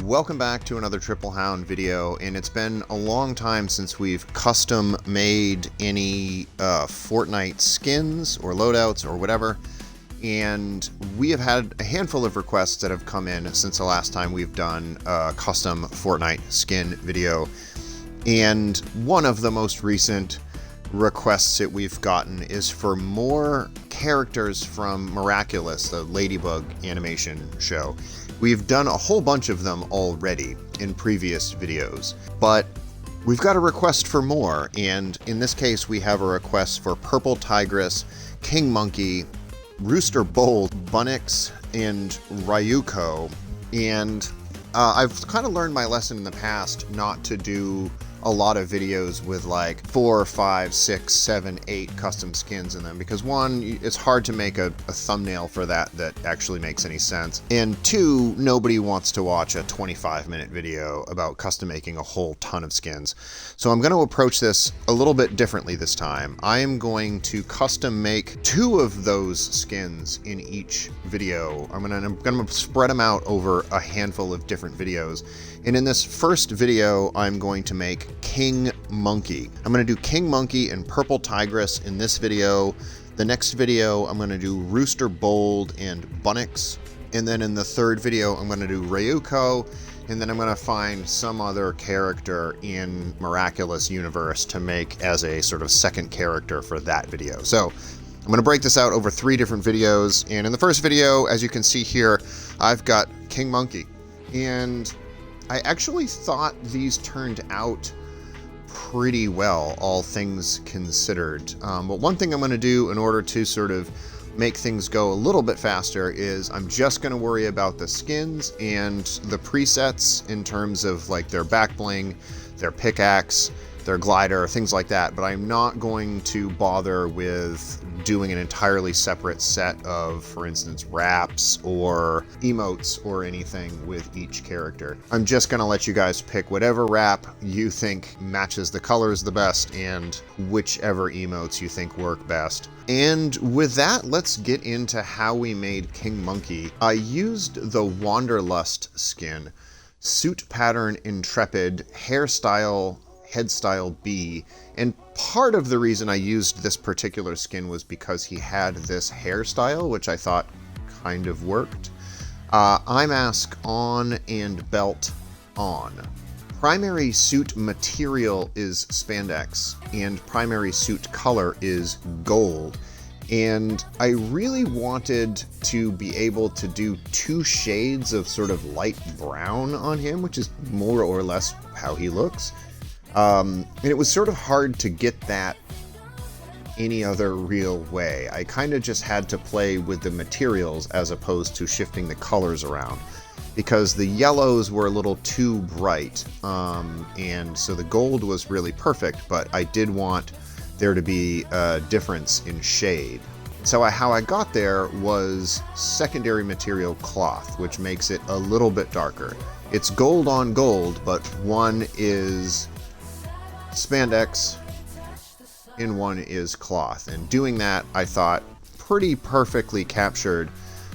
Welcome back to another Triple Hound video, and it's been a long time since we've custom made any Fortnite skins or loadouts or whatever, and we have had a handful of requests that have come in since the last time we've done a custom Fortnite skin video. And one of the most recent requests that we've gotten is for more characters from Miraculous, the Ladybug animation show. We've done a whole bunch of them already in previous videos, but we've got a request for more, and in this case we have a request for Purple Tigress, King Monkey, Rooster Bold, Bunnyx, and Ryuko. And I've kind of learned my lesson in the past not to do a lot of videos with like 4, 5, 6, 7, 8 custom skins in them, because one, it's hard to make a thumbnail for that actually makes any sense, and two, nobody wants to watch a 25-minute video about custom making a whole ton of skins. So I'm going to approach this a little bit differently this time. I am going to custom make 2 of those skins in each video. I'm going to spread them out over a handful of different videos. And in this first video, I'm going to make King Monkey. I'm going to do King Monkey and Purple Tigress in this video. The next video, I'm going to do Rooster Bold and Bunnyx. And then in the third video, I'm going to do Ryuko. And then I'm going to find some other character in Miraculous universe to make as a sort of second character for that video. So I'm going to break this out over 3 different videos. And in the first video, as you can see here, I've got King Monkey. And I actually thought these turned out pretty well, all things considered. But one thing I'm going to do in order to sort of make things go a little bit faster is I'm just going to worry about the skins and the presets in terms of like their back bling, their pickaxe, their glider, things like that. But I'm not going to bother with doing an entirely separate set of, for instance, wraps or emotes or anything with each character. I'm just going to let you guys pick whatever wrap you think matches the colors the best and whichever emotes you think work best. And with that, let's get into how we made King Monkey. I used the Wanderlust skin, suit pattern Intrepid, hairstyle Headstyle B, and part of the reason I used this particular skin was because he had this hairstyle, which I thought kind of worked. Eye mask on and belt on. Primary suit material is spandex, and primary suit color is gold. And I really wanted to be able to do 2 shades of sort of light brown on him, which is more or less how he looks. And it was sort of hard to get that any other real way. I kind of just had to play with the materials as opposed to shifting the colors around, because the yellows were a little too bright, and so the gold was really perfect, but I did want there to be a difference in shade. So how I got there was secondary material cloth, which makes it a little bit darker. It's gold on gold, but one is spandex and one is cloth, and doing that I thought pretty perfectly captured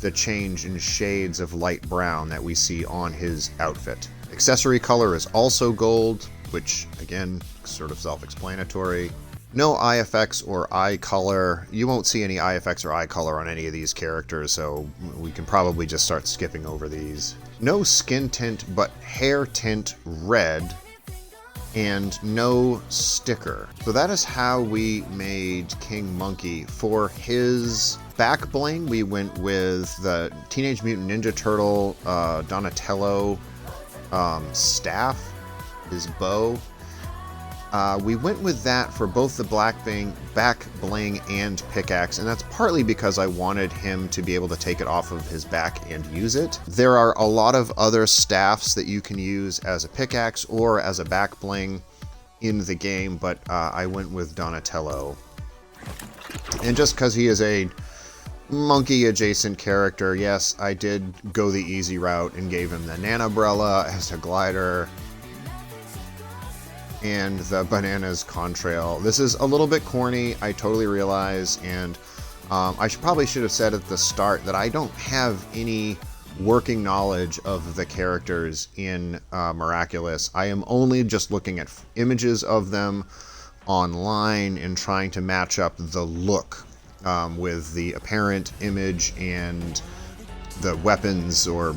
the change in shades of light brown that we see on his outfit. Accessory color is also gold, which again, sort of self-explanatory. No eye effects or eye color. You won't see any eye effects or eye color on any of these characters, so we can probably just start skipping over these. No skin tint, but hair tint red, and no sticker. So that is how we made King Monkey. For his back bling, we went with the Teenage Mutant Ninja Turtle Donatello staff, his bow. We went with that for both the back bling and pickaxe, and that's partly because I wanted him to be able to take it off of his back and use it. There are a lot of other staffs that you can use as a pickaxe or as a back bling in the game, but I went with Donatello. And just because he is a monkey adjacent character, yes, I did go the easy route and gave him the Nanabrella as a glider and the Bananas Contrail. This is a little bit corny, I totally realize, and I probably should have said at the start that I don't have any working knowledge of the characters in Miraculous. I am only just looking at images of them online and trying to match up the look with the apparent image and the weapons or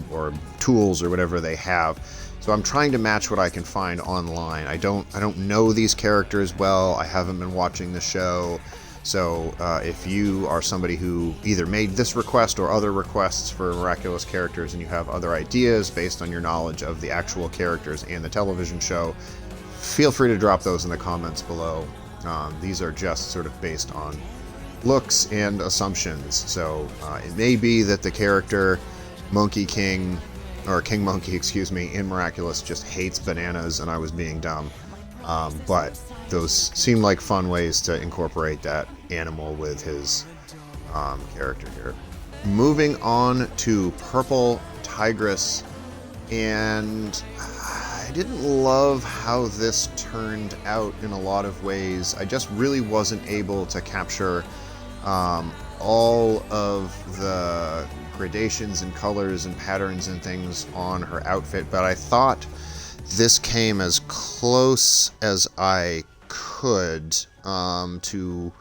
tools or whatever they have. So I'm trying to match what I can find online. I don't know these characters well. I haven't been watching the show. So if you are somebody who either made this request or other requests for Miraculous characters and you have other ideas based on your knowledge of the actual characters and the television show, feel free to drop those in the comments below. These are just sort of based on looks and assumptions. So it may be that the character Monkey King, or King Monkey, excuse me, in Miraculous just hates bananas and I was being dumb. But those seem like fun ways to incorporate that animal with his character here. Moving on to Purple Tigress, and I didn't love how this turned out in a lot of ways. I just really wasn't able to capture all of the gradations and colors and patterns and things on her outfit, but I thought this came as close as I could to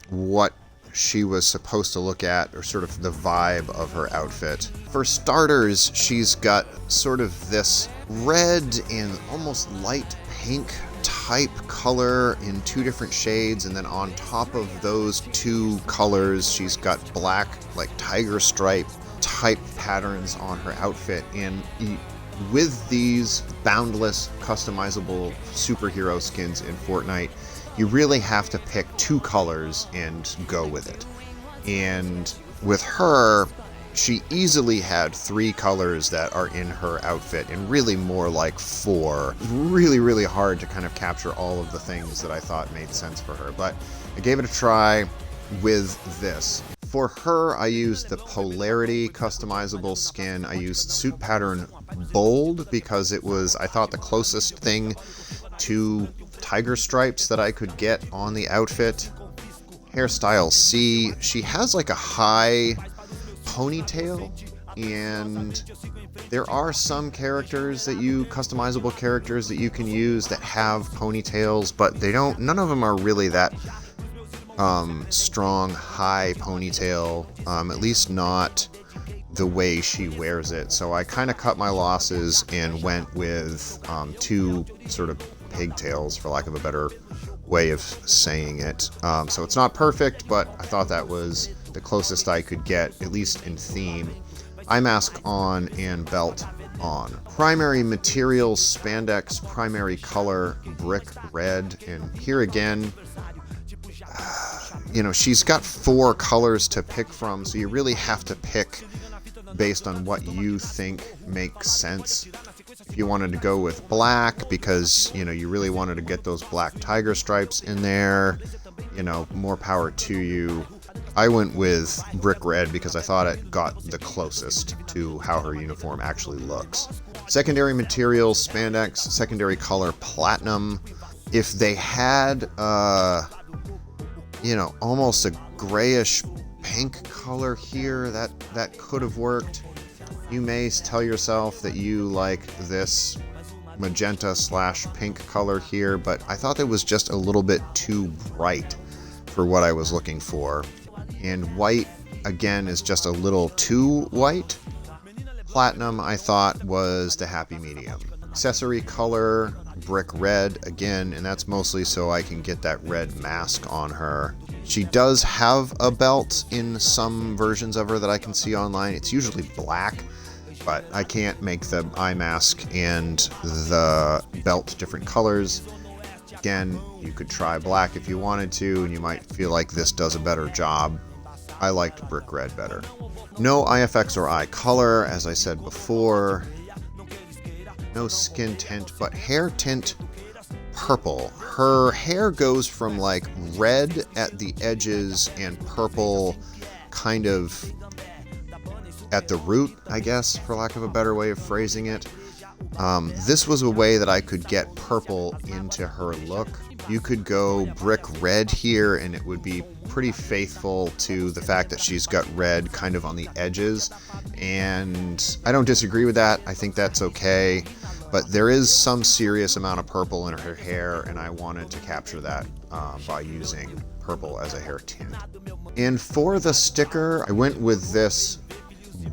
what she was supposed to look at, or sort of the vibe of her outfit. For starters, she's got sort of this red and almost light pink type color in two different shades, and then on top of those two colors she's got black, like tiger stripe type patterns on her outfit. And with these boundless customizable superhero skins in Fortnite, you really have to pick two colors and go with it. And with her, she easily had three colors that are in her outfit, and really more like four. Really, really hard to kind of capture all of the things that I thought made sense for her, but I gave it a try with this. For her, I used the Polarity customizable skin. I used suit pattern Bold because it was, I thought, the closest thing to tiger stripes that I could get on the outfit. Hairstyle C. She has like a high ponytail, and there are some characters that customizable characters that you can use that have ponytails, but none of them are really that strong high ponytail, at least not the way she wears it. So I kind of cut my losses and went with two sort of pigtails, for lack of a better way of saying it. So it's not perfect, but I thought that was the closest I could get, at least in theme. Eye mask on and belt on. Primary materials, spandex. Primary color, brick red. And here again, she's got four colors to pick from, so you really have to pick based on what you think makes sense. If you wanted to go with black because, you really wanted to get those black tiger stripes in there, more power to you. I went with brick red because I thought it got the closest to how her uniform actually looks. Secondary materials, spandex. Secondary color, platinum. If they had, almost a grayish pink color here, that could have worked. You may tell yourself that you like this magenta / pink color here, but I thought it was just a little bit too bright for what I was looking for. And white, again, is just a little too white. Platinum, I thought, was the happy medium. Accessory color, brick red, again, and that's mostly so I can get that red mask on her. She does have a belt in some versions of her that I can see online. It's usually black, but I can't make the eye mask and the belt different colors. Again, you could try black if you wanted to, and you might feel like this does a better job. I liked brick red better. No IFX or eye color, as I said before. No skin tint, but hair tint purple. Her hair goes from like red at the edges and purple kind of at the root, I guess, for lack of a better way of phrasing it. This was a way that I could get purple into her look. You could go brick red here and it would be pretty faithful to the fact that she's got red kind of on the edges, and I don't disagree with that. I think that's okay, but there is some serious amount of purple in her hair, and I wanted to capture that by using purple as a hair tint. And for the sticker, I went with this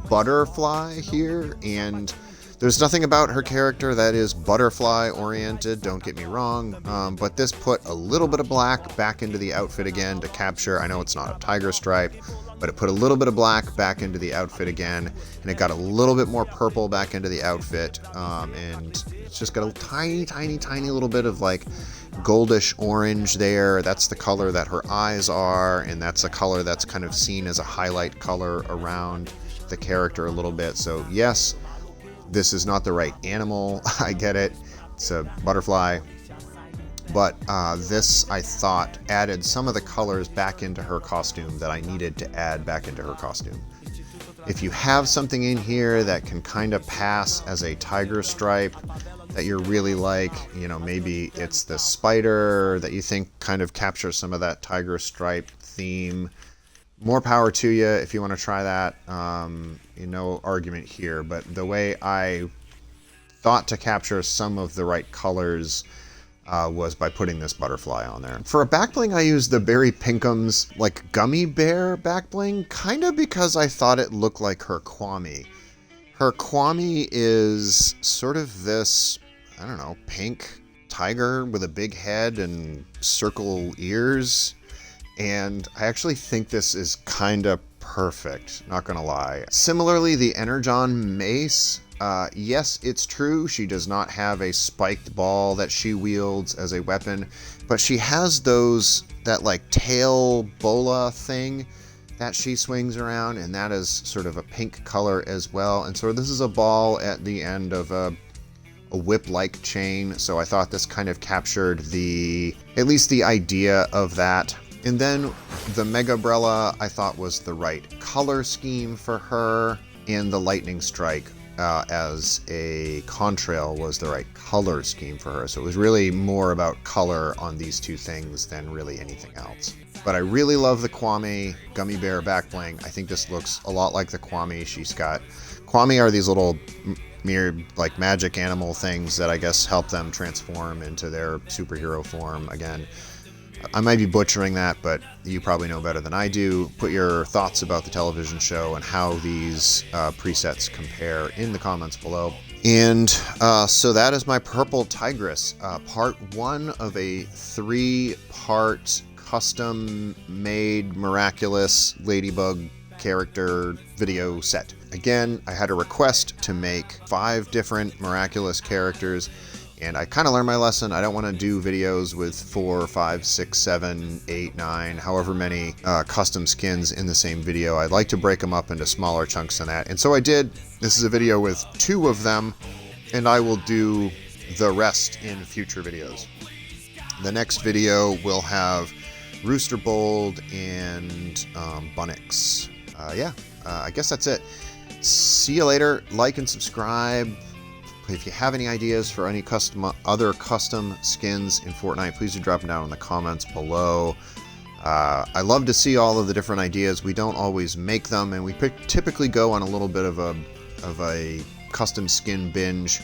butterfly here, and there's nothing about her character that is butterfly oriented, don't get me wrong, but this put a little bit of black back into the outfit again to capture. I know it's not a tiger stripe, but it put a little bit of black back into the outfit again, and it got a little bit more purple back into the outfit, and it's just got a tiny little bit of like goldish orange there. That's the color that her eyes are, and that's a color that's kind of seen as a highlight color around the character a little bit. So yes, this is not the right animal. I get it. It's a butterfly. But this, I thought, added some of the colors back into her costume that I needed to add back into her costume. If you have something in here that can kind of pass as a tiger stripe that you're really like, you know, maybe it's the spider that you think kind of captures some of that tiger stripe theme, more power to you if you want to try that. No argument here, but the way I thought to capture some of the right colors was by putting this butterfly on there. For a back bling, I used the Berry Pinkham's like gummy bear back bling, kind of because I thought it looked like her Kwame. Her Kwame is sort of this, I don't know, pink tiger with a big head and circle ears. And I actually think this is kind of perfect, not gonna lie. Similarly, the Energon mace, yes, it's true, she does not have a spiked ball that she wields as a weapon, but she has that like tail bola thing that she swings around, and that is sort of a pink color as well. And so this is a ball at the end of a whip-like chain, so I thought this kind of captured at least the idea of that. And then the Mega Umbrella I thought was the right color scheme for her, and the Lightning Strike as a contrail was the right color scheme for her. So it was really more about color on these two things than really anything else. But I really love the Kwame Gummy Bear back bling. I think this looks a lot like the Kwame she's got. Kwame are these little like magic animal things that I guess help them transform into their superhero form again. I might be butchering that, but you probably know better than I do. Put your thoughts about the television show and how these presets compare in the comments below. And so that is my Purple Tigress, part 1 of a 3-part custom-made Miraculous Ladybug character video set. Again, I had a request to make 5 different Miraculous characters, and I kind of learned my lesson. I don't want to do videos with 4, 5, 6, 7, 8, 9, however many custom skins in the same video. I'd like to break them up into smaller chunks than that. And so I did. This is a video with 2 of them, and I will do the rest in future videos. The next video will have Rooster Bold and Bunnyx. I guess that's it. See you later. Like and subscribe. If you have any ideas for any other custom skins in Fortnite, please do drop them down in the comments below. I love to see all of the different ideas. We don't always make them, and we typically go on a little bit of a custom skin binge,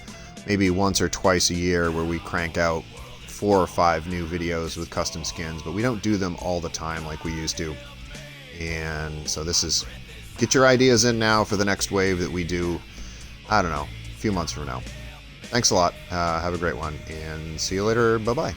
maybe once or twice a year, where we crank out 4 or 5 new videos with custom skins, but we don't do them all the time like we used to. And so this is, get your ideas in now for the next wave that we do, I don't know, a few months from now. Thanks a lot. Have a great one, and see you later. Bye-bye.